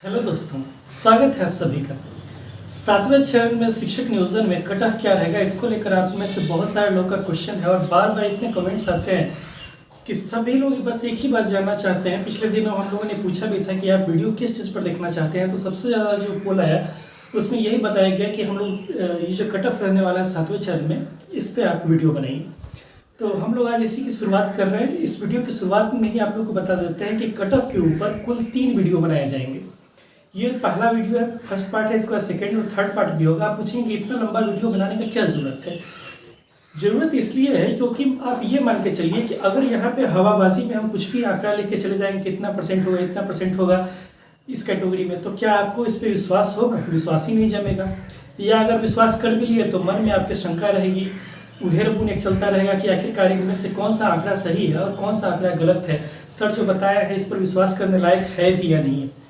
Hello दोस्तों, स्वागत है आप सभी का। सातवें चरण में शिक्षक नियोजन में कट ऑफ क्या रहेगा, इसको लेकर आप में से बहुत सारे लोगों का क्वेश्चन है और बार बार इतने कमेंट्स आते हैं कि सभी लोग बस एक ही बात जानना चाहते हैं। पिछले दिनों हम लोगों ने पूछा भी था कि आप वीडियो किस चीज़ पर देखना चाहते हैं, तो सबसे ज़्यादा जो पोल आया उसमें यही बताया गया कि हम लोग ये जो कट ऑफ रहने वाला है सातवें चरण में, इस पर आप वीडियो बनाइए। तो हम लोग आज इसी की शुरुआत कर रहे हैं। इस वीडियो की शुरुआत में ही आप लोग को बता देते हैं कि कट ऑफ के ऊपर कुल 3 वीडियो बनाए जाएंगे। ये पहला वीडियो है, फर्स्ट पार्ट है, इसका सेकंड और थर्ड पार्ट भी होगा। आप पूछेंगे इतना लंबा वीडियो बनाने का क्या ज़रूरत है। ज़रूरत इसलिए है क्योंकि आप ये मान के चलिए कि अगर यहाँ पे हवाबाजी में हम कुछ भी आंकड़ा लेके चले जाएंगे, कितना परसेंट होगा, इतना परसेंट होगा इस कैटेगरी में, तो क्या आपको इस पर विश्वास होगा? विश्वास ही नहीं जमेगा। या अगर विश्वास कर भी लिए तो मन में आपके शंका रहेगी, उधेर बुन एक चलता रहेगा कि आखिरकार इनमें से कौन सा आंकड़ा सही है और कौन सा आंकड़ा गलत है, सर जो बताया है इस पर विश्वास करने लायक है भी या नहीं है।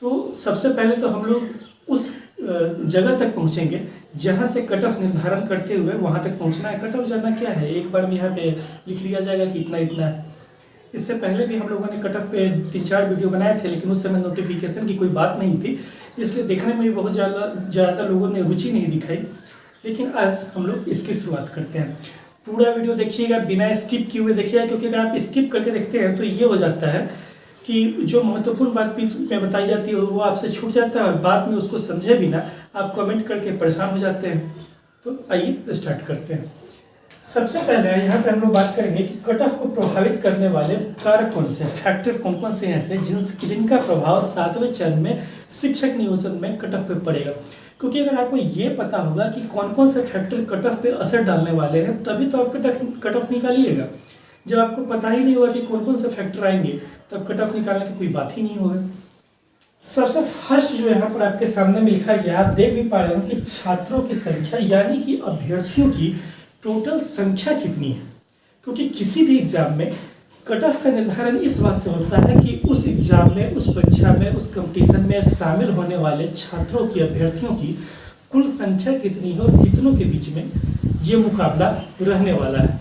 तो सबसे पहले तो हम लोग उस जगह तक पहुंचेंगे जहां से कट ऑफ निर्धारण करते हुए वहां तक पहुंचना है। कट ऑफ जानना क्या है, एक बार में यहाँ पे लिख लिया जाएगा कि इतना इतना है। इससे पहले भी हम लोगों ने कट ऑफ पे 3-4 वीडियो बनाए थे, लेकिन उस समय नोटिफिकेशन की कोई बात नहीं थी, इसलिए देखने में भी बहुत ज़्यादा लोगों ने रुचि नहीं दिखाई। लेकिन आज हम लोग इसकी शुरुआत करते हैं। पूरा वीडियो देखिएगा, बिना स्किप किए हुए देखिएगा, क्योंकि अगर आप स्किप करके देखते हैं तो ये हो जाता है कि जो महत्वपूर्ण बात बीच में बताई जाती है वो आपसे छूट जाता है और बाद में उसको समझे बिना आप कमेंट करके परेशान हो जाते हैं। तो आइए स्टार्ट करते हैं। सबसे पहले यहाँ पे हम लोग बात करेंगे कि कट ऑफ को प्रभावित करने वाले कारक कौन से, फैक्टर कौन कौन से ऐसे जिनका प्रभाव सातवें चरण में शिक्षक नियोजन में कट ऑफ पे पड़ेगा। क्योंकि अगर आपको ये पता होगा कि कौन कौन से फैक्टर कट ऑफ पे असर डालने वाले हैं, तभी तो आप कट ऑफ निकालिएगा। जब आपको पता ही नहीं होगा कि कौन कौन से फैक्टर आएंगे, तब कट ऑफ निकालने की कोई बात ही नहीं होगा। सबसे फर्स्ट जो यहाँ पर आपके सामने में लिखा गया, आप देख भी पा रहे हो कि छात्रों की संख्या यानी कि अभ्यर्थियों की टोटल संख्या कितनी है। क्योंकि किसी भी एग्जाम में कट ऑफ का निर्धारण इस बात से होता है कि उस एग्जाम में, उस परीक्षा में, उस कंपटीशन में शामिल होने वाले छात्रों की, अभ्यर्थियों की कुल संख्या कितनी है और कितनों के बीच में ये मुकाबला रहने वाला है।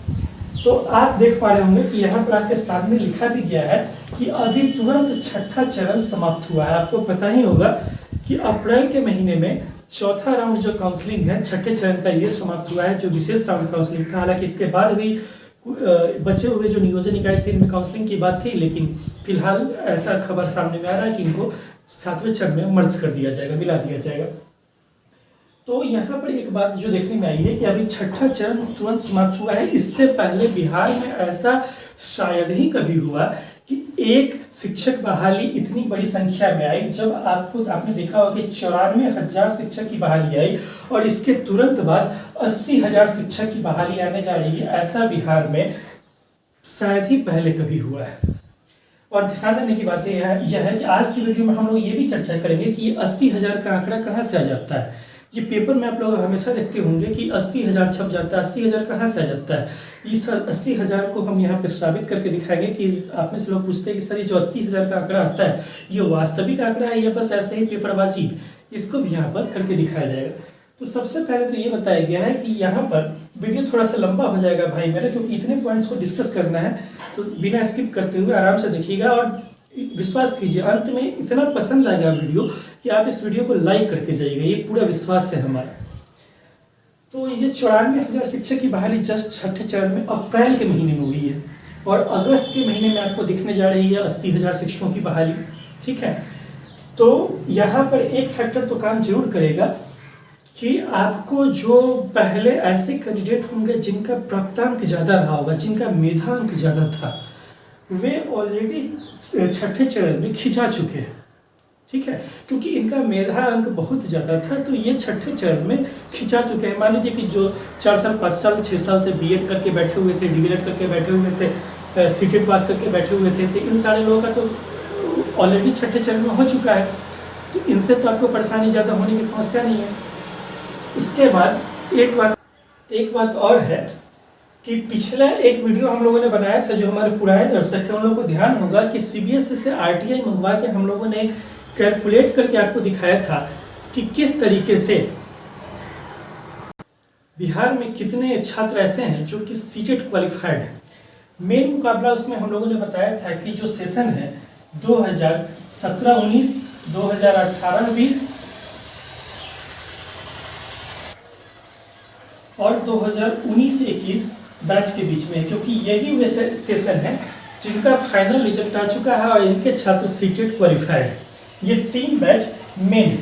तो आप देख पा रहे होंगे कि यहाँ पर आपके सामने लिखा भी गया है कि अभी तुरंत छठा चरण समाप्त हुआ है। आपको पता ही होगा कि अप्रैल के महीने में चौथा राउंड जो काउंसलिंग है छठे चरण का, ये समाप्त हुआ है, जो विशेष राउंड काउंसलिंग था। हालांकि इसके बाद भी बचे हुए जो नियोजन इकाई थे इनमें काउंसलिंग की बात थी, लेकिन फिलहाल ऐसा खबर सामने में आ रहा है कि इनको सातवें चरण में मर्ज कर दिया जाएगा, मिला दिया जाएगा। तो यहाँ पर एक बात जो देखने में आई है कि अभी छठा चरण तुरंत समाप्त हुआ है। इससे पहले बिहार में ऐसा शायद ही कभी हुआ कि एक शिक्षक बहाली इतनी बड़ी संख्या में आई। जब आपने देखा होगा कि 94,000 शिक्षक की बहाली आई और इसके तुरंत बाद 80,000 शिक्षक की बहाली आने जा रही है, ऐसा बिहार में शायद ही पहले कभी हुआ है। और ध्यान देने की बात यह है कि आज की वीडियो में हम लोग ये भी चर्चा करेंगे कि 80,000 का आंकड़ा कहाँ से आ जाता है। ये पेपर में आप लोग हमेशा देखते होंगे कि 80,000 छप जाता है, 80,000 कहाँ से आ जाता है। इस 80,000 को हम यहाँ पे साबित करके दिखाएंगे कि आप में से लोग पूछते हैं कि सर ये जो 80,000 का आंकड़ा आता है ये वास्तविक आंकड़ा है या बस ऐसे ही पेपरबाजी, इसको भी यहाँ पर करके दिखाया जाएगा। तो सबसे पहले तो ये बताया गया है कि यहाँ पर वीडियो थोड़ा सा लंबा हो जाएगा भाई मेरा, क्योंकि इतने पॉइंट्स को डिस्कस करना है। तो बिना स्किप करते हुए आराम से देखिएगा और विश्वास कीजिए अंत में इतना पसंद आएगा वीडियो कि आप इस वीडियो को लाइक करके जाइएगा, ये पूरा विश्वास है हमारा। तो ये 94,000 शिक्षक की बहाली जस्ट छठे चरण में अप्रैल के महीने में हुई है और अगस्त के महीने में आपको दिखने जा रही है 80,000 शिक्षकों की बहाली। ठीक है, तो यहाँ पर एक फैक्टर तो काम जरूर करेगा कि आपको जो पहले ऐसे कैंडिडेट होंगे जिनका प्राप्तांक ज़्यादा रहा होगा, जिनका मेधांक ज़्यादा था, वे ऑलरेडी छठे चरण में खिंचा चुके हैं। ठीक है, क्योंकि इनका मेधा अंक बहुत ज़्यादा था तो ये छठे चरण में खिंचा चुके हैं। मान लीजिए कि जो 4 साल 5 साल 6 साल से बीएड करके बैठे हुए थे, डीएलएड करके बैठे हुए थे, सीटेट पास करके बैठे हुए थे, तो इन सारे लोगों का तो ऑलरेडी छठे चरण में हो चुका है। तो इनसे तो आपको परेशानी ज़्यादा होने की समस्या नहीं है। इसके बाद एक बात और है कि पिछला एक वीडियो हम लोगों ने बनाया था, जो हमारे पुराने दर्शक हैं उन लोगों को ध्यान होगा कि सीबीएसई से आरटीआई मंगवा के हम लोगों ने कैलकुलेट करके आपको दिखाया था कि किस तरीके से बिहार में कितने छात्र ऐसे हैं जो कि सीटेट क्वालिफाइड है। मेन मुकाबला उसमें हम लोगों ने बताया था कि जो सेशन है 2017-19 2018-20 और 2019-21 बैच के बीच में, क्योंकि यही वे सेशन है जिनका फाइनल रिजल्ट आ चुका है और इनके छात्र सीटेट क्वालिफाइड। ये 3 बैच मेन।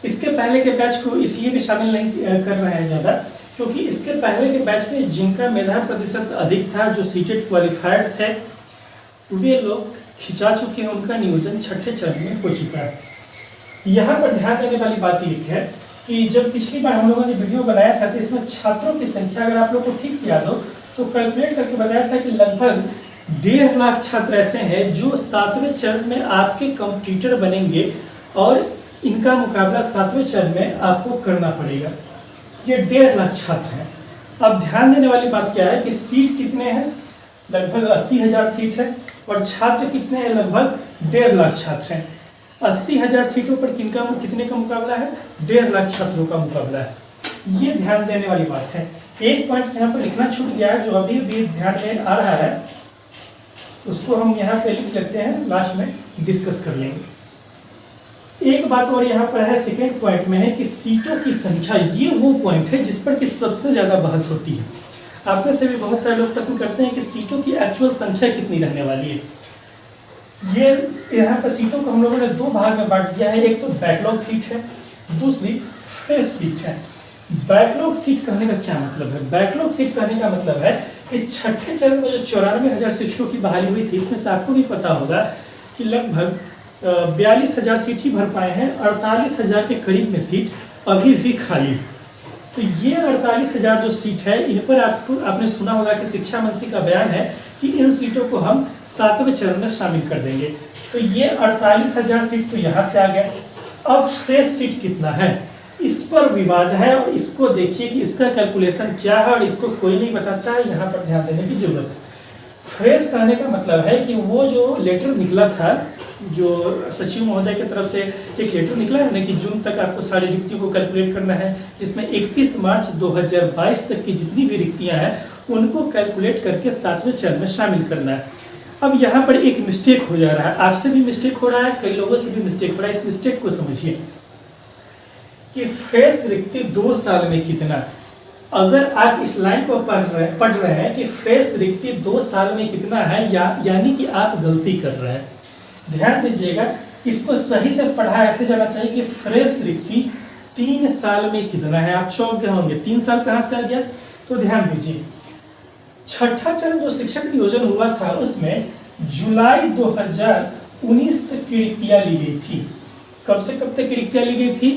इसके पहले के बैच को इसलिए भी शामिल नहीं कर रहे हैं ज़्यादा, क्योंकि इसके पहले के बैच में जिनका मेधा प्रतिशत अधिक था, जो सीटेट क्वालिफाइड थे, वे लोग खिंचा चुके हैं, उनका नियोजन छठे चरण में हो चुका है। यहाँ पर ध्यान देने वाली बात ये है कि जब पिछली बार हम लोगों ने वीडियो बनाया था तो इसमें छात्रों की संख्या, अगर आप लोग को ठीक से याद हो तो कैलकुलेट करके बताया था कि लगभग 1.5 लाख छात्र ऐसे हैं जो 7वें चरण में आपके कॉम्पिटिटर बनेंगे और इनका मुकाबला 7वें चरण में आपको करना पड़ेगा। ये 1.5 लाख छात्र हैं। अब ध्यान देने वाली बात क्या है कि सीट कितने हैं? लगभग 80,000 सीट है और छात्र कितने हैं? लगभग 1.5 लाख छात्र हैं। 80,000 सीटों पर कितने का मुकाबला है? 1.5 लाख छात्रों का मुकाबला है। ये ध्यान देने वाली बात है। एक पॉइंट यहाँ पर लिखना छूट गया है जो अभी भी ध्यान में आ रहा है, उसको हम यहाँ पे लिख लेते हैं, लास्ट में डिस्कस कर लेंगे। एक बात और यहाँ पर है, सेकेंड पॉइंट में है कि सीटों की संख्या, ये वो पॉइंट है जिस पर कि सबसे ज़्यादा बहस होती है। आप में से भी बहुत सारे लोग प्रश्न करते हैं कि सीटों की एक्चुअल संख्या कितनी रहने वाली है। ये यहाँ पर सीटों को हम लोगों ने 2 भाग में बांट दिया है। एक तो बैकलॉग सीट है, दूसरी फ्रेश सीट है। बैकलॉग सीट कहने का क्या मतलब है? बैकलॉग सीट कहने का मतलब है कि छठे चरण में जो 94,000 शिक्षकों की बहाली हुई थी, इसमें से आपको भी पता होगा कि लगभग 42,000 सीट ही भर पाए हैं। 48,000 के करीब में सीट अभी भी खाली। तो ये 48,000 जो सीट है, इन पर आपने सुना होगा कि शिक्षा मंत्री का बयान है कि इन सीटों को हम 7वें चरण में शामिल कर देंगे। तो ये 48,000 सीट तो यहाँ से आ गया। अब फ्रेश सीट कितना है, इस पर विवाद है और इसको देखिए कि इसका कैलकुलेशन क्या है और इसको कोई नहीं बताता है। यहाँ पर ध्यान देने की जरूरत है। फ्रेश कहने का मतलब है कि वो जो लेटर निकला था, जो सचिव महोदय की तरफ से एक लेटर निकला है ना कि जून तक आपको सारी रिक्तियों को कैलकुलेट करना है, जिसमें 31 मार्च 2022 तक की जितनी भी रिक्तियां हैं उनको कैलकुलेट करके 7वें चरण में शामिल करना है। अब यहाँ पर एक मिस्टेक हो जा रहा है, आपसे भी मिस्टेक हो रहा है, कई लोगों से भी मिस्टेक हो रहा है। इस मिस्टेक को समझिए कि फ्रेश रिक्ति 2 साल में कितना। अगर आप इस लाइन को पढ़ रहे हैं कि फ्रेश रिक्ति 2 साल में कितना है, यानी कि आप गलती कर रहे हैं। ध्यान दीजिएगा, इसको सही से पढ़ा ऐसे जाना चाहिए कि फ्रेश रिक्ति 3 साल में कितना है। आप चौंक गए होंगे, 3 साल कहाँ से आ गया? तो ध्यान दीजिए, छठा चरण जो शिक्षक नियोजन हुआ था उसमें जुलाई 2019 तक की रिक्तियां ली गई थी। कब से कब तक की रिक्तियां ली गई थी?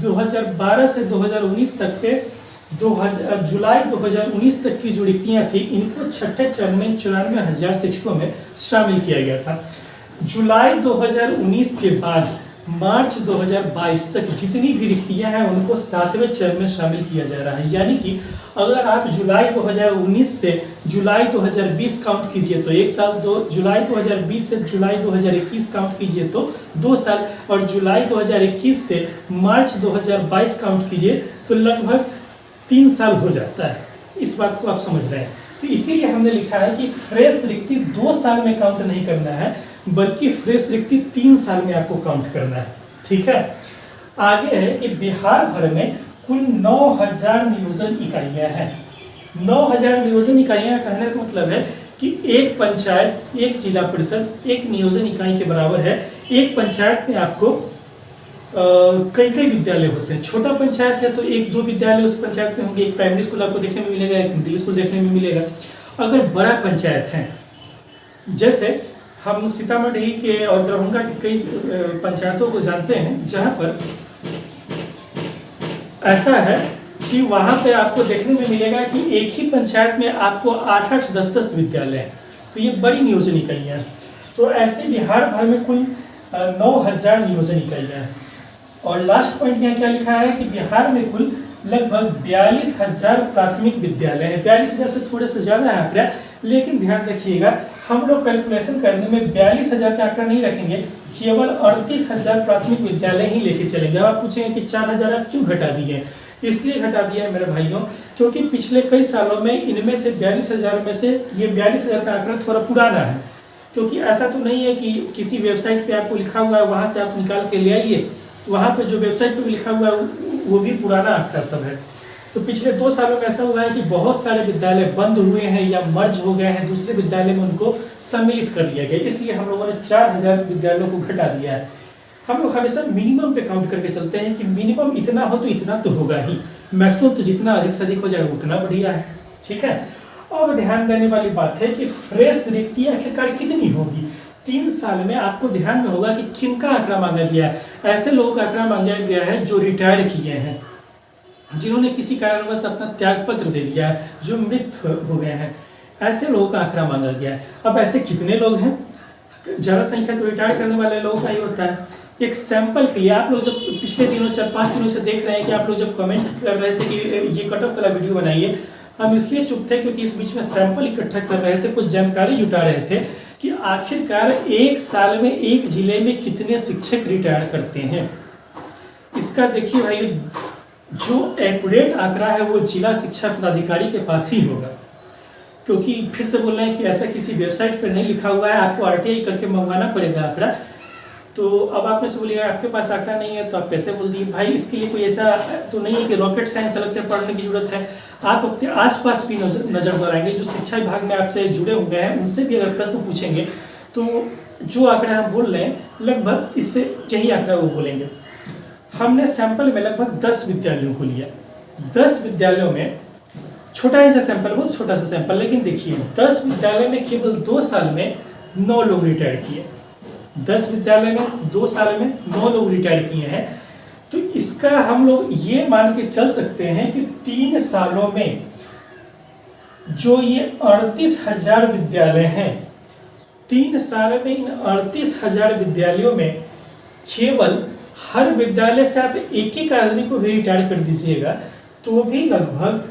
2012 से 2019 तक के जुलाई 2019 तक की जो रिक्तियां थी, इनको छठे चरण में 94,000 शिक्षकों में शामिल किया गया था। जुलाई 2019 के बाद मार्च 2022 तक जितनी भी रिक्तियां हैं उनको 7वें चरण में शामिल किया जा रहा है। यानी कि अगर आप जुलाई 2019 से जुलाई 2020 काउंट कीजिए तो 1 साल, जुलाई 2020 से जुलाई 2021 काउंट कीजिए तो 2 साल, और जुलाई 2021 से मार्च 2022 काउंट कीजिए तो लगभग 3 साल हो जाता है। इस बात को आप समझ रहे हैं। तो इसीलिए हमने लिखा है कि फ्रेश रिक्ति 2 साल में काउंट नहीं करना है, बल्कि फ्रेश रिक्ति 3 साल में आपको काउंट करना है। ठीक है। आगे है कि बिहार भर में कुल 9,000 नियोजन इकाइयां हैं। 9,000 नियोजन इकाइयां कहने का मतलब है कि एक पंचायत, एक जिला परिषद, एक नियोजन इकाई के बराबर है। एक पंचायत में आपको कई विद्यालय होते हैं। छोटा पंचायत है तो 1-2 विद्यालय उस पंचायत में होंगे। एक प्राइमरी स्कूल आपको देखने में मिलेगा, एक मिडिल स्कूल देखने में मिलेगा। अगर बड़ा पंचायत है, जैसे हम सीतामढ़ी के और दरभंगा के कई पंचायतों को जानते हैं जहां पर ऐसा है कि वहां पे आपको देखने में मिलेगा कि एक ही पंचायत में आपको 8-8, 10-10 विद्यालय हैं। तो ये बड़ी नियोजन इकाइयाँ हैं। तो ऐसे बिहार भर में कुल 9,000 नियोजन इकाइयाँ हैं। और लास्ट पॉइंट यहाँ क्या लिखा है कि बिहार में कुल लगभग 42,000 प्राथमिक विद्यालय हैं। 42,000 से थोड़े से ज़्यादा है आंकड़ा, लेकिन ध्यान रखिएगा हम लोग कैलकुलेशन करने में 42,000 का आंकड़ा नहीं रखेंगे, केवल 38,000 प्राथमिक विद्यालय ही लेके चलेंगे। अब आप पूछेंगे कि 4,000 आप क्यों घटा दिए? इसलिए घटा दिया है मेरे भाइयों, क्योंकि पिछले कई सालों में इनमें से 42,000 में से ये 42,000 का आंकड़ा थोड़ा पुराना है। क्योंकि ऐसा तो नहीं है कि किसी वेबसाइट पे आपको लिखा हुआ है वहाँ से आप निकाल के ले आइए, वहाँ पे जो वेबसाइट पे भी लिखा हुआ है वो भी पुराना आंकड़ा सब है। तो पिछले 2 सालों में ऐसा हुआ है कि बहुत सारे विद्यालय बंद हुए हैं या मर्ज हो गए हैं, दूसरे विद्यालय में उनको सम्मिलित कर लिया गया, इसलिए हम लोगों ने 4000 विद्यालयों को घटा दिया है। हम लोग हमेशा मिनिमम पे काउंट करके चलते हैं कि मिनिमम इतना हो तो इतना तो होगा ही, मैक्सिमम तो जितना अधिक से अधिक हो जाएगा उतना बढ़िया है, ठीक है। अब ध्यान देने वाली बात है कि फ्रेश रिक्तियां आखिरकार कितनी होगी 3 साल में। आपको ध्यान में होगा कि किनका आंकड़ा मांगा गया है। ऐसे लोगों का आंकड़ा मांगा गया है जो रिटायर किए हैं, जिन्होंने किसी कारणवश अपना त्याग पत्र दे दिया है, जो मृत हो गए हैं, ऐसे लोगों का आंकड़ा मांगा गया है। अब ऐसे कितने लोग हैं? ज़्यादा संख्या तो रिटायर करने वाले लोगों का ही होता है। एक सैंपल के लिए आप लोग जब पिछले दिनों 4-5 दिनों से देख रहे हैं कि आप लोग जब कमेंट कर रहे थे कि ये कट ऑफ वाला वीडियो बनाइए, हम इसलिए चुप थे क्योंकि इस बीच में सैंपल इकट्ठा कर रहे थे, कुछ जानकारी जुटा रहे थे कि आखिरकार 1 साल में एक जिले में कितने शिक्षक रिटायर करते हैं। इसका देखिए भाई, जो एक्यूरेट आंकड़ा है वो जिला शिक्षा पदाधिकारी के पास ही होगा, क्योंकि फिर से बोल रहे हैं कि ऐसा किसी वेबसाइट पर नहीं लिखा हुआ है, आपको आरटीआई करके मंगवाना पड़ेगा आंकड़ा। तो अब आप में से बोलिएगा आपके पास आंकड़ा नहीं है तो आप कैसे बोल दिए भाई। इसके लिए कोई ऐसा तो नहीं है कि रॉकेट साइंस अलग से पढ़ने की जरूरत है। आप अपने आसपास भी नजर दौड़ाएंगे, जो शिक्षा विभाग में आपसे जुड़े हुए हैं उनसे भी अगर प्रश्न पूछेंगे तो जो आंकड़ा हम बोल रहे हैं लगभग इससे यही आंकड़ा वो बोलेंगे। हमने सैंपल में लगभग 10 विद्यालयों को लिया। 10 विद्यालयों में छोटा ही सा सैंपल, बहुत छोटा सा सैंपल, लेकिन देखिए 10 विद्यालय में केवल 2 साल में 9 लोग रिटायर किए। 10 विद्यालय में 2 साल में 9 लोग रिटायर किए हैं। तो इसका हम लोग ये मान के चल सकते हैं कि 3 सालों में जो ये 38,000 विद्यालय हैं, 3 साल में इन 38,000 विद्यालयों में केवल हर विद्यालय से आप एक आदमी को भी रिटायर कर दीजिएगा तो भी लगभग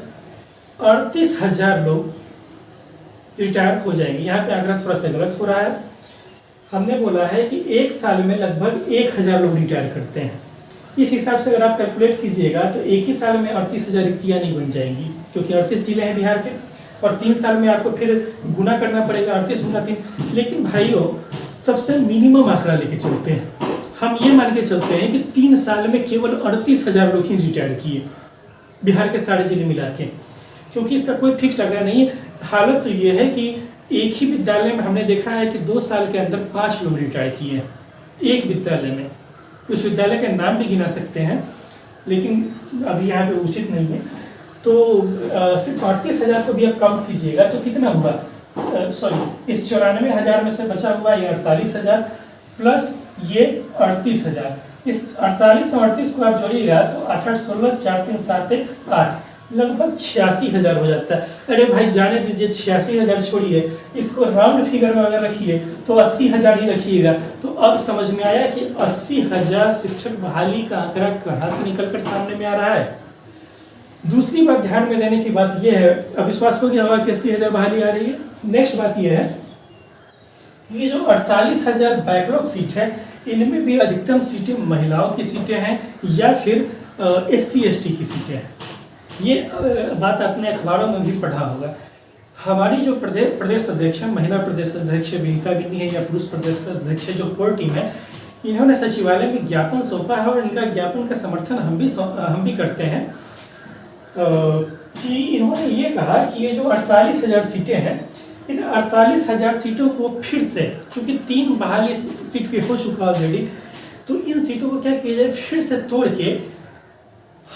38,000 लोग रिटायर हो जाएंगे। यहाँ पे आंकड़ा थोड़ा सा गलत हो रहा है। हमने बोला है कि 1 साल में लगभग 1,000 लोग रिटायर करते हैं। इस हिसाब से अगर आप कैलकुलेट कीजिएगा तो एक ही साल में 38,000 रिक्तियाँ नहीं बन जाएंगी, क्योंकि 38 जिले हैं बिहार के, और 3 साल में आपको फिर गुना करना पड़ेगा 38 गुना 3। लेकिन भाइयों सबसे मिनिमम आंकड़ा लेके चलते हैं, हम ये मान के चलते हैं कि 3 साल में केवल 38,000 लोग ही रिटायर किए बिहार के सारे जिले मिला के, क्योंकि इसका कोई फिक्स्ड आंकड़ा नहीं है। हालत तो ये है कि एक ही विद्यालय में हमने देखा है कि 2 साल के अंदर 5 लोग रिटायर किए हैं एक विद्यालय में। उस विद्यालय के नाम भी गिना सकते हैं, लेकिन अभी यहाँ पे उचित नहीं है। तो सिर्फ 38,000 को भी आप काउंट कीजिएगा तो कितना हुआ, सॉरी इस 94,000 में से बचा हुआ ये 48,000 प्लस ये 38,000। इस 48 और 38 को आप जोड़िएगा तो 8 8 16 4 3 7 8 लगभग 86,000 हो जाता है। अरे भाई जाने दीजिए, 86,000 छोड़िए, इसको राउंड फिगर में अगर रखिए तो 80,000 ही रखिएगा। तो अब समझ में आया कि 80,000 शिक्षक बहाली का आंकड़ा कहाँ से निकल कर सामने में आ रहा है। दूसरी बात ध्यान में देने की बात यह है, अब विश्वास हो गया होगा कि 80,000 बहाली आ रही है। नेक्स्ट बात यह है, ये जो 48,000 बैकलॉग सीट है, इनमें भी अधिकतम सीटें महिलाओं की सीटें हैं या फिर SC ST की सीटें हैं। ये बात आपने अखबारों में भी पढ़ा होगा। हमारी जो प्रदेश अध्यक्ष है, महिला प्रदेश अध्यक्ष विनीता गिन्नी है, या पुरुष प्रदेश अध्यक्ष जो कोर टीम है, इन्होंने सचिवालय में ज्ञापन सौंपा है और इनका ज्ञापन का समर्थन हम भी करते हैं कि इन्होंने ये कहा कि ये जो 48,000 सीटें हैं, इन 48,000 सीटों को फिर से, चूंकि 3 बहाली सीट पे हो चुका ऑलरेडी, तो इन सीटों को क्या किया जाए, फिर से तोड़ के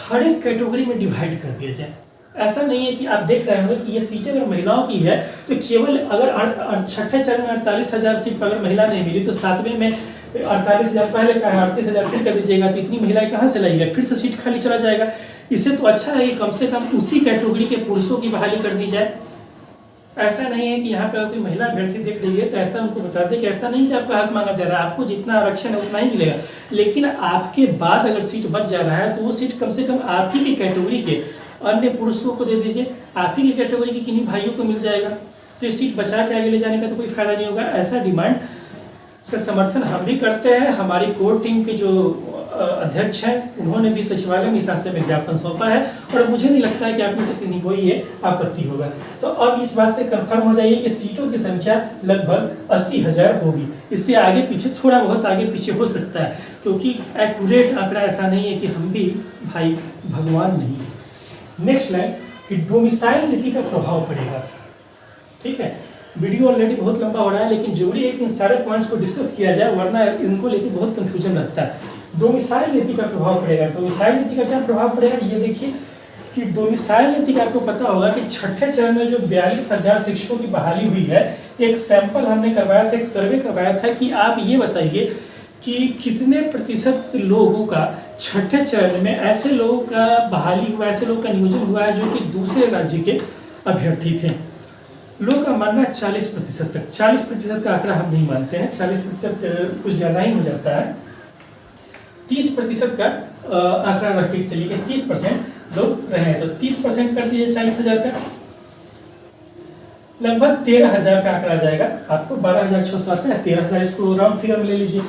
हर एक कैटेगरी में डिवाइड कर दिया जाए। ऐसा नहीं है कि आप देख रहे होंगे कि ये सीटें अगर महिलाओं की है तो केवल अगर छठे चरण में 48,000 सीट पर अगर महिला नहीं मिली तो 7वें में 48,000 पहले का है, 38,000 फिर कर दीजिएगा, तो इतनी महिलाएं कहाँ से लाइएगा, फिर से सीट खाली चला जाएगा। इससे तो अच्छा है कि कम से कम उसी कैटेगरी के पुरुषों की बहाली कर दी जाए। ऐसा नहीं है कि यहाँ पे कोई महिला अभ्यर्थी देख रही है तो ऐसा उनको बता दें कि ऐसा नहीं कि आपका हक मांगा जा रहा है, आपको जितना आरक्षण है उतना ही मिलेगा, लेकिन आपके बाद अगर सीट बच जा रहा है तो वो सीट कम से कम आप ही की कैटेगरी के अन्य पुरुषों को दे दीजिए, आप ही की कैटेगरी के किन्हीं भाइयों को मिल जाएगा। तो ये सीट बचा के आगे ले जाने का तो कोई फायदा नहीं होगा। ऐसा डिमांड का समर्थन हम भी करते हैं। हमारी कोर टीम के जो अध्यक्ष हैं, उन्होंने भी सचिवालय में इस आशय में ज्ञापन सौंपा है और मुझे नहीं लगता है कि आप में से किन्हीं को ये आपत्ति होगा। तो अब इस बात से कंफर्म हो जाइए कि सीटों की संख्या लगभग 80,000 होगी। इससे आगे पीछे थोड़ा बहुत आगे पीछे हो सकता है, क्योंकि एक्यूरेट आंकड़ा ऐसा नहीं है कि हम भी भाई भगवान नहीं है। नेक्स्ट लाइन कि डोमिसाइल नीति का प्रभाव पड़ेगा। ठीक है, वीडियो ऑलरेडी बहुत लंबा हो रहा है, लेकिन जरूरी है कि इन सारे पॉइंट्स को डिस्कस किया जाए, वरना इनको लेकर बहुत कंफ्यूजन रहता है। डोमिसाइल नीति का प्रभाव पड़ेगा। डोमिसाइल नीति का क्या प्रभाव पड़ेगा, ये देखिए कि डोमिसाइल नीति का आपको पता होगा कि छठे चरण में जो 42,000 शिक्षकों की बहाली हुई है, एक सैंपल हमने करवाया था, एक सर्वे करवाया था कि आप ये बताइए कि कितने प्रतिशत लोगों का छठे चरण में ऐसे लोगों का बहाली हुआ, ऐसे लोगों का नियोजन हुआ है जो कि दूसरे राज्य के अभ्यर्थी थे। लोगों का मानना है 40% तक। 40% का आंकड़ा हम नहीं मानते हैं, 40% कुछ ज़्यादा ही हो जाता है। 30% का आंकड़ा रख के चलिए, 30% लोग रहे हैं, तो 30% कर दीजिए 40,000 का, लगभग 13,000 का आंकड़ा जाएगा। आपको 12,600 आता है, 13,000 इसको राउंड फिगर में ले लीजिए।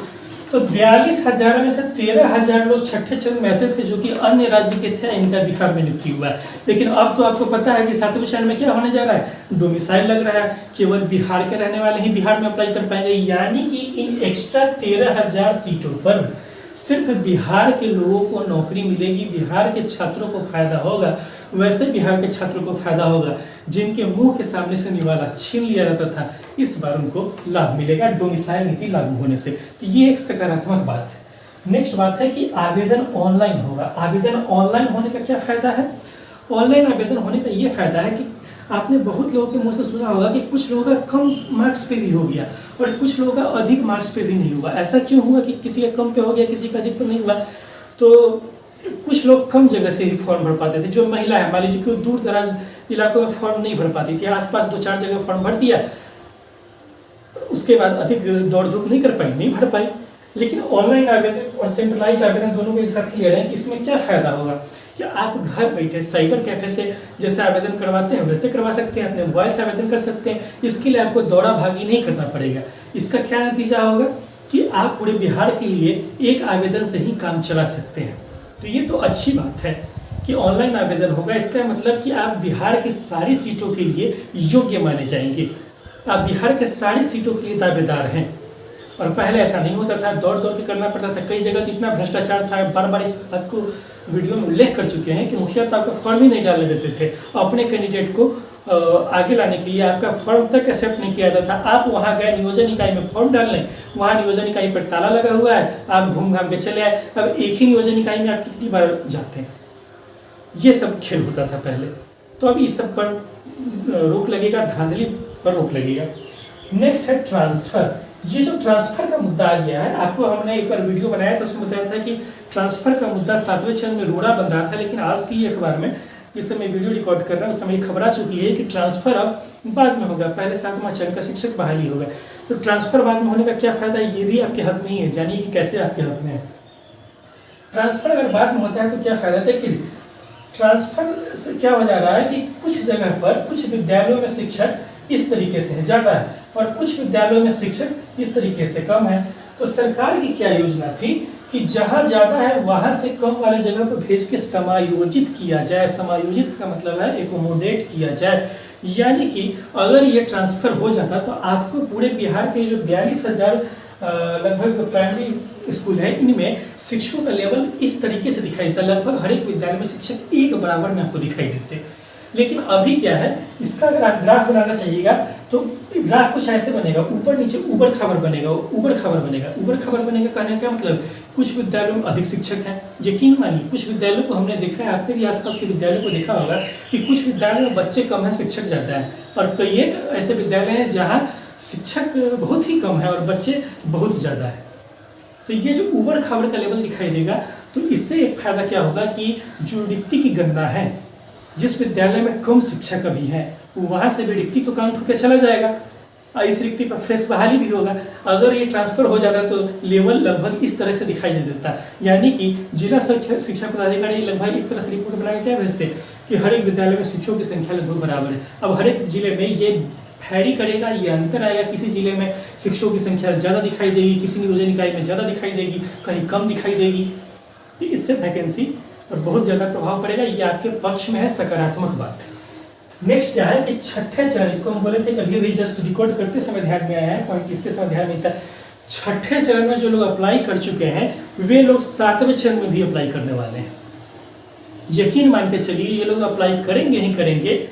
तो 42,000 में से 13,000 लोग छठे चरण में ऐसे थे जो कि अन्य राज्य के थे, इनका बिहार में नियुक्ति हुआ है। लेकिन अब तो आपको पता है कि 7वें चरण में क्या होने जा रहा है, डोमिसाइल लग रहा है, केवल बिहार के रहने वाले ही बिहार में अप्लाई कर पाएंगे। यानी कि इन एक्स्ट्रा 13,000 सीटों पर सिर्फ बिहार के लोगों को नौकरी मिलेगी, बिहार के छात्रों को फायदा होगा। वैसे बिहार के छात्रों को फायदा होगा जिनके मुंह के सामने से निवाला छीन लिया जाता था, इस बार उनको लाभ मिलेगा डोमिसाइल नीति लागू होने से। तो ये एक सकारात्मक बात है। नेक्स्ट बात है कि आवेदन ऑनलाइन होगा। आवेदन ऑनलाइन होने का क्या फायदा है, ऑनलाइन आवेदन होने का ये फायदा है कि आपने बहुत लोगों के मुंह से सुना होगा कि कुछ लोगों का कम मार्क्स पे भी हो गया और कुछ लोगों का अधिक मार्क्स पे भी नहीं हुआ। ऐसा क्यों हुआ कि किसी का कम पे हो गया, किसी का अधिक तो नहीं हुआ? तो कुछ लोग कम जगह से ही फॉर्म भर पाते थे। जो महिला है, मान लीजिए कि दूर दराज इलाकों में फॉर्म नहीं भर पाती थी, आसपास 2-4 जगह फॉर्म भर दिया, उसके बाद अधिक दौड़ धूप नहीं कर पाई, नहीं भर पाई। लेकिन ऑनलाइन आवेदन और सेंट्रलाइज्ड आवेदन दोनों को एक साथ ले रहे हैं कि इसमें क्या फायदा होगा कि आप घर बैठे साइबर कैफे से जैसे आवेदन करवाते हैं वैसे करवा सकते हैं, अपने मोबाइल से आवेदन कर सकते हैं। इसके लिए आपको दौड़ा भागी नहीं करना पड़ेगा। इसका क्या नतीजा होगा कि आप पूरे बिहार के लिए एक आवेदन से ही काम चला सकते हैं। तो ये तो अच्छी बात है कि ऑनलाइन आवेदन होगा। इसका मतलब कि आप बिहार की सारी सीटों के लिए योग्य माने जाएंगे, आप बिहार के सारी सीटों के लिए दावेदार हैं। और पहले ऐसा नहीं होता था, दौड़ दौड़ के करना पड़ता था। कई जगह तो इतना भ्रष्टाचार था, बार बार इस बात को वीडियो में उल्लेख कर चुके हैं कि मुखिया तो आपको फॉर्म ही नहीं डालने देते थे, अपने कैंडिडेट को आगे लाने के लिए आपका फॉर्म तक एक्सेप्ट नहीं किया जाता। आप वहाँ गए नियोजन इकाई में फॉर्म डालने, वहाँ नियोजन इकाई पर ताला लगा हुआ है, आप घूम घाम के चले आए। अब एक ही नियोजन इकाई में आप कितनी बार जाते हैं? ये सब खेल होता था पहले। तो अब इस सब पर रोक लगेगा, धांधली पर रोक लगेगा। नेक्स्ट है ट्रांसफर। ये जो ट्रांसफर का मुद्दा आ गया है, आपको हमने एक बार वीडियो बनाया था, उसमें बताया था कि ट्रांसफर का मुद्दा 7वें चरण में रोड़ा बन रहा था। लेकिन आज की अखबार में जिस समय वीडियो रिकॉर्ड कर रहा हूँ उस समय खबर आ चुकी है कि ट्रांसफर अब बाद में होगा, पहले 7वां चरण का शिक्षक बहाली होगा। तो ट्रांसफर बाद में होने का क्या फायदा है, ये भी आपके हक में ही है। जानिए कि कैसे आपके हक में है। ट्रांसफर अगर बाद में होता है तो क्या फायदा? देखिए, ट्रांसफर से क्या हो जा रहा है कि कुछ जगह पर कुछ विद्यालयों में शिक्षक इस तरीके से ज़्यादा है और कुछ विद्यालयों में शिक्षक इस तरीके से कम है। तो सरकार की क्या योजना थी कि जहाँ ज़्यादा है वहाँ से कम वाले जगह पर भेज के समायोजित किया जाए। समायोजित का मतलब है एकोमोडेट किया जाए। यानी कि अगर ये ट्रांसफ़र हो जाता तो आपको पूरे बिहार के जो 42,000 लगभग प्राइमरी स्कूल है, इनमें शिक्षकों का लेवल इस तरीके से दिखाई देता। लगभग हर एक विद्यालय में शिक्षक एक बराबर में आपको दिखाई देते। लेकिन अभी क्या है, इसका अगर आप ग्राफ बनाना चाहिएगा तो ग्राफ कुछ ऐसे बनेगा, ऊपर नीचे ऊबड़ खाबड़ बनेगा, ऊबड़ खाबड़ बनेगा। ऊबड़ खाबड़ बनेगा कहने का मतलब कुछ विद्यालयों में अधिक शिक्षक हैं। यकीन मानिए कुछ विद्यालयों को हमने देखा है, आपने भी आसपास के विद्यालयों को देखा होगा कि कुछ विद्यालयों में बच्चे कम हैं, शिक्षक ज़्यादा है। और कई एक ऐसे विद्यालय हैं जहाँ शिक्षक बहुत ही कम है और बच्चे बहुत ज़्यादा है। तो ये जो ऊबड़ खाबड़ का लेवल दिखाई देगा, तो इससे एक फायदा क्या होगा कि जो रिक्ति की गणना है, जिस विद्यालय में कम शिक्षक अभी हैं वहाँ से भी रिक्ति तो काउंट होकर चला जाएगा और इस रिक्ति पर फ्रेश बहाली भी होगा। अगर ये ट्रांसफर हो जाता तो लेवल लगभग इस तरह से दिखाई दे देता। यानी कि जिला शिक्षा पदाधिकारी लगभग एक तरह से रिपोर्ट बना के क्या भेजते कि हर एक विद्यालय में शिक्षकों की संख्या लगभग बराबर है। अब हर एक जिले में ये फैरी करेगा, ये अंतर आएगा। किसी जिले में शिक्षकों की संख्या ज़्यादा दिखाई देगी, किसी नियोजन इकाई में ज़्यादा दिखाई देगी, कहीं कम दिखाई देगी। तो इससे वैकेंसी पर बहुत ज़्यादा प्रभाव पड़ेगा, ये आपके पक्ष में है, सकारात्मक बात। नेक्स्ट क्या है कि छठे चरण, इसको हम बोले थे कि अभी जस्ट रिकॉर्ड करते समय ध्यान में आया है, पॉइंट लिखते समय ध्यान में था। छठे चरण में जो लोग अप्लाई कर चुके हैं वे लोग 7वें चरण में भी अप्लाई करने वाले हैं। यकीन मान के चलिए ये लोग अप्लाई करेंगे ही करेंगे।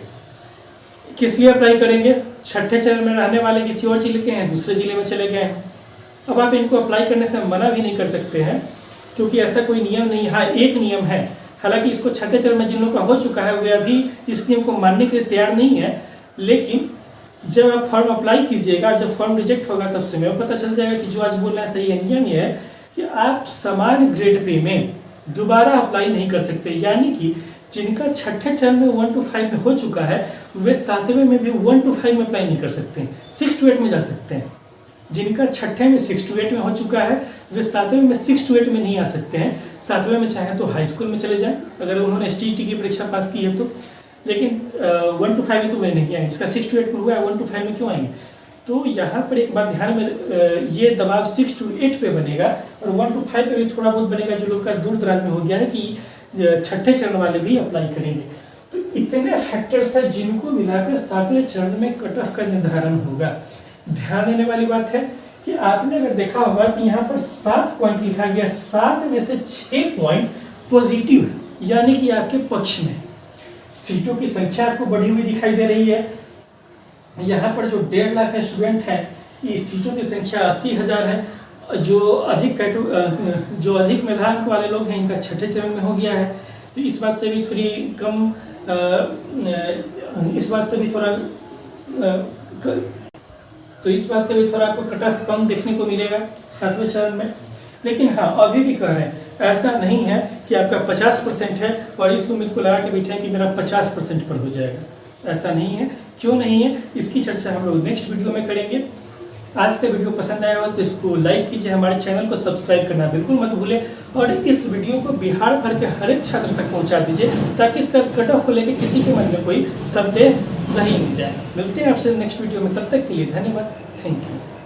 किस लिए अप्लाई करेंगे? छठे चरण में रहने वाले किसी और जिले के हैं, दूसरे जिले में चले गए हैं। अब आप इनको अप्लाई करने से मना भी नहीं कर सकते हैं, क्योंकि ऐसा कोई नियम नहीं है। हाँ, एक नियम है, हालांकि इसको छठे चरण में जिन लोगों का हो चुका है वे अभी इस नियम को मानने के लिए तैयार नहीं है, लेकिन जब आप फॉर्म अप्लाई कीजिएगा और जब फॉर्म रिजेक्ट होगा तब से पता चल जाएगा कि जो आज बोल रहे हैं सही है। नियम ये है कि आप समान ग्रेड पे में दोबारा अप्लाई नहीं कर सकते, यानी कि जिनका छठे चरण में 1 to 5 में हो चुका है वे 7वें में भी 1 to 5 में अप्लाई नहीं कर सकते हैं, 6 to 8 में जा सकते हैं। जिनका छठे में 6 to 8 में हो चुका है वे 7वें में 6 to 8 में नहीं आ सकते हैं। 7वें में चाहे तो हाई स्कूल में चले जाएं अगर उन्होंने STET की परीक्षा पास की है तो, लेकिन 1 to 5 में तो वे नहीं आएंगे। इसका 6 to 8 में हुआ है, 1 to 5 में क्यों आएंगे? तो यहाँ पर एक बात ध्यान में, ये दबाव 6 to 8 पे बनेगा और 1 to 5 पे भी थोड़ा बहुत बनेगा, जो लोग का दूर दराज में हो गया है कि छठे चरण वाले भी अप्लाई करेंगे। तो इतने फैक्टर्स हैं जिनको मिलाकर 7वें चरण में कट ऑफ का निर्धारण होगा। ध्यान देने वाली बात है कि आपने अगर देखा होगा कि यहाँ पर 7 पॉइंट लिखा गया, 7 में से 6 पॉइंट पॉजिटिव है, यानी कि आपके पक्ष में। सीटों की संख्या आपको बढ़ी हुई दिखाई दे रही है। यहाँ पर जो 1.5 लाख स्टूडेंट हैं, इस सीटों की संख्या 80,000 है। जो अधिक मेधांक वाले लोग हैं इनका छठे चरण में हो गया है। तो इस बात से भी थोड़ी कम, इस बात से भी थोड़ा आपको कट ऑफ कम देखने को मिलेगा 7वें चरण में। लेकिन हाँ, अभी भी कह रहे हैं ऐसा नहीं है कि आपका 50% है और इस उम्मीद को लगा के बैठे हैं कि मेरा 50% पर हो जाएगा। ऐसा नहीं है। क्यों नहीं है, इसकी चर्चा हम लोग नेक्स्ट वीडियो में करेंगे। आज का वीडियो पसंद आया हो तो इसको लाइक कीजिए, हमारे चैनल को सब्सक्राइब करना बिल्कुल मत भूलें और इस वीडियो को बिहार भर के हर एक छात्र तक पहुंचा दीजिए, ताकि इसका कट ऑफ को लेकर किसी के मन में कोई संदेह नहीं जाए। मिलते हैं आपसे नेक्स्ट वीडियो में, तब तक के लिए धन्यवाद। Thank you.